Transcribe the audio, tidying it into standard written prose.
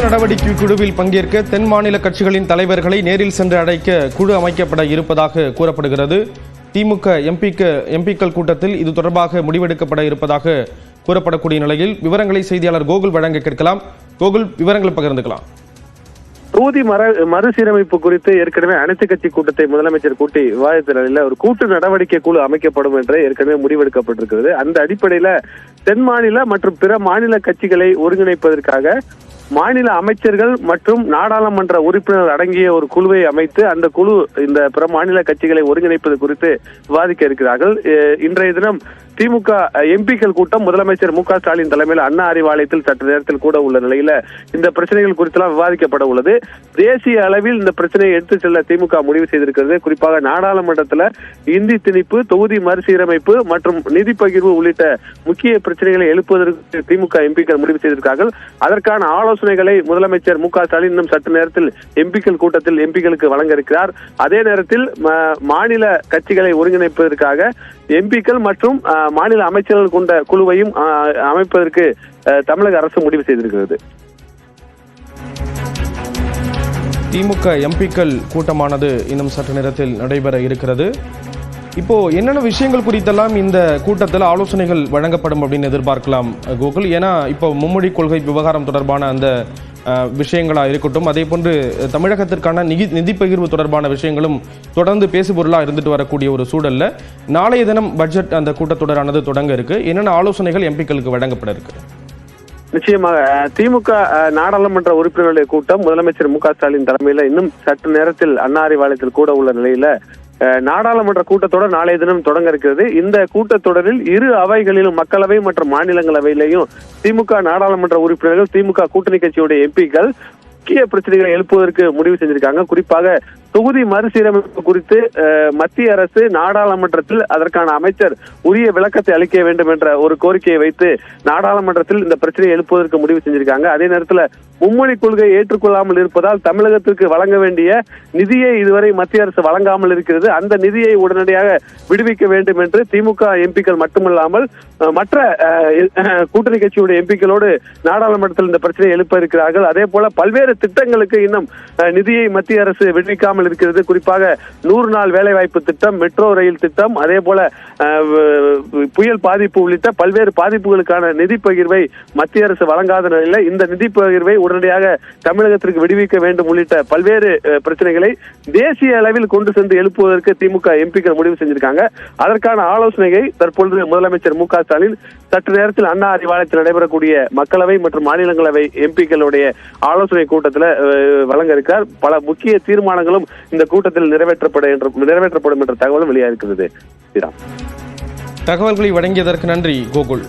நடவடிக்கை குழுவில் பங்கேற்க தென் மாநில கட்சிகளின் தலைவர்களை நேரில் சென்று அழைக்க குழு அமைக்கப்பட இருப்பதாக கூறப்படுகிறது. திமுக எம்பிக்கள் கூட்டத்தில் இது தொடர்பாக முடிவெடுக்கப்பட இருப்பதாக கூறப்படக்கூடிய நிலையில் விவரங்களை செய்தியாளர் கோகுல் வழங்க கேட்கலாம். கோகுல், விவரங்களை பகிர்ந்துக்கலாம். தொகுதி மறுசீரமைப்பு குறித்து ஏற்கனவே அனைத்து கட்சி கூட்டத்தை முதலமைச்சர் கூட்டி விவாதித்த நிலையில ஒரு கூட்டு நடவடிக்கை குழு அமைக்கப்படும் என்று ஏற்கனவே முடிவெடுக்கப்பட்டிருக்கிறது. அந்த அடிப்படையில தென் மாநில மற்றும் பிற மாநில கட்சிகளை ஒருங்கிணைப்பதற்காக மாநில அமைச்சர்கள் மற்றும் நாடாளுமன்ற உறுப்பினர் அடங்கிய ஒரு குழுவை அமைத்து அந்த குழு இந்த பிற மாநில கட்சிகளை ஒருங்கிணைப்பது குறித்து விவாதிக்க இருக்கிறார்கள். இன்றைய தினம் திமுக எம்பிக்கள் கூட்டம் முதலமைச்சர் மு.க.ஸ்டாலின் தலைமையில் அண்ணா அறிவாலயத்தில் சற்று நேரத்தில் கூட உள்ள நிலையில இந்த பிரச்சனைகள் குறித்தெல்லாம் விவாதிக்கப்பட உள்ளது. தேசிய அளவில் இந்த பிரச்சனையை எடுத்துச் செல்ல திமுக முடிவு செய்திருக்கிறது. குறிப்பாக நாடாளுமன்றத்தில் இந்தி திணிப்பு, தொகுதி மறுசீரமைப்பு மற்றும் நிதி பகிர்வு உள்ளிட்ட முக்கிய பிரச்சனைகளை எழுப்புவதற்கு திமுக எம்பிக்கள் முடிவு செய்திருக்கிறார்கள். அதற்கான ஆலோசனைகளை முதலமைச்சர் மு.க.ஸ்டாலின் இன்னும் சற்று நேரத்தில் எம்பிக்கள் கூட்டத்தில் எம்பிக்களுக்கு வழங்க இருக்கிறார். அதே நேரத்தில் மாநில கட்சிகளை ஒருங்கிணைப்பதற்காக எம்பிக்கள் மற்றும் மாநில அமைச்சர்கள் கொண்ட குழுவையும் அமைப்பதற்கு தமிழக அரசு முடிவு செய்திருக்கிறது. திமுக எம்பிக்கள் கூட்டமானது இன்னும் சற்று நேரத்தில் நடைபெற இருக்கிறது. இப்போ என்னென்ன விஷயங்கள் குறித்தெல்லாம் இந்த கூட்டத்தில் ஆலோசனைகள் வழங்கப்படும் அப்படின்னு எதிர்பார்க்கலாம் கோகுல்? ஏன்னா இப்போ மும்மொழி கொள்கை விவகாரம் தொடர்பான அந்த விஷயங்களா இருக்கட்டும், அதே போன்று தமிழகத்திற்கான நிதி பகிர்வு தொடர்பான விஷயங்களும் தொடர்ந்து பேசுபொருளா இருந்துட்டு வரக்கூடிய ஒரு சூழல்ல நாளைய தினம் பட்ஜெட் அந்த கூட்டத்தொடரானது தொடங்க இருக்கு. என்னென்ன ஆலோசனைகள் எம்பிக்களுக்கு வழங்கப்பட இருக்கு? நிச்சயமாக திமுக நாடாளுமன்ற உறுப்பினர்களுடைய கூட்டம் முதலமைச்சர் மு.க.ஸ்டாலின் தலைமையில இன்னும் சற்று நேரத்தில் அண்ணா அறிவாலயத்தில் கூட உள்ள நிலையில நாடாளுமன்ற கூட்டத்தொடர் நாளைய தினம் தொடங்க இருக்கிறது. இந்த கூட்டத்தொடரில் இரு அவைகளிலும், மக்களவை மற்றும் மாநிலங்களவையிலையும் திமுக நாடாளுமன்ற உறுப்பினர்கள், திமுக கூட்டணி கட்சியுடைய எம்பிக்கள் முக்கிய பிரச்சனைகளை எழுப்புவதற்கு முடிவு செஞ்சிருக்காங்க. குறிப்பாக தொகுதி மறுசீரமைப்பு குறித்து மத்திய அரசு நாடாளுமன்றத்தில் அதற்கான அமைச்சர் உரிய விளக்கத்தை அளிக்க வேண்டும் என்ற ஒரு கோரிக்கையை வைத்து நாடாளுமன்றத்தில் இந்த பிரச்சனையை எழுப்புவதற்கு முடிவு செஞ்சிருக்காங்க. அதே நேரத்தில் மும்மொழி கொள்கையை ஏற்றுக்கொள்ளாமல் இருப்பதால் தமிழகத்திற்கு வழங்க வேண்டிய நிதியை இதுவரை மத்திய அரசு வழங்காமல் இருக்கிறது. அந்த நிதியை உடனடியாக விடுவிக்க வேண்டும் என்று திமுக எம்பிக்கள் மட்டுமல்லாமல் மற்ற கூட்டணி கட்சியுடைய எம்பிக்களோடு நாடாளுமன்றத்தில் இந்த பிரச்சனையை எழுப்ப இருக்கிறார்கள். அதே போல பல்வேறு திட்டங்களுக்கு இன்னும் நிதியை மத்திய அரசு விடுவிக்காமல் இருக்கிறது. குறிப்பாக 100 நாள் வேலைவாய்ப்பு திட்டம், மெட்ரோ ரயில் திட்டம், அதே போல புயல் பாதிப்பு உள்ளிட்ட பல்வேறு பாதிப்புகளுக்கான நிதி பகிர்வை மத்திய அரசு வழங்காத நிலையில் இந்த நிதி பகிர்வை உடனடியாக தமிழகத்திற்கு விடுவிக்க வேண்டும் உள்ளிட்ட பல்வேறு பிரச்சனைகளை தேசிய அளவில் கொண்டு சென்று எழுப்புவதற்கு திமுக எம்பிக்கள் முடிவு செஞ்சிருக்காங்க. அதற்கான ஆலோசனையை தற்பொழுது முதலமைச்சர் மு.க.ஸ்டாலின் சற்று நேரத்தில் அண்ணா அறிவாலயத்தில் நடைபெறக்கூடிய மக்களவை மற்றும் மாநிலங்களவை எம்பிக்களுடைய ஆலோசனை கூட்டத்தில் வழங்க இருக்கிறார். பல முக்கிய தீர்மானங்களும் இந்த கூட்டத்தில் நிறைவேற்றப்படும் என்ற தகவலும் வெளியாகிறது. தகவல்களை வழங்கியதற்கு நன்றி கோகுல்.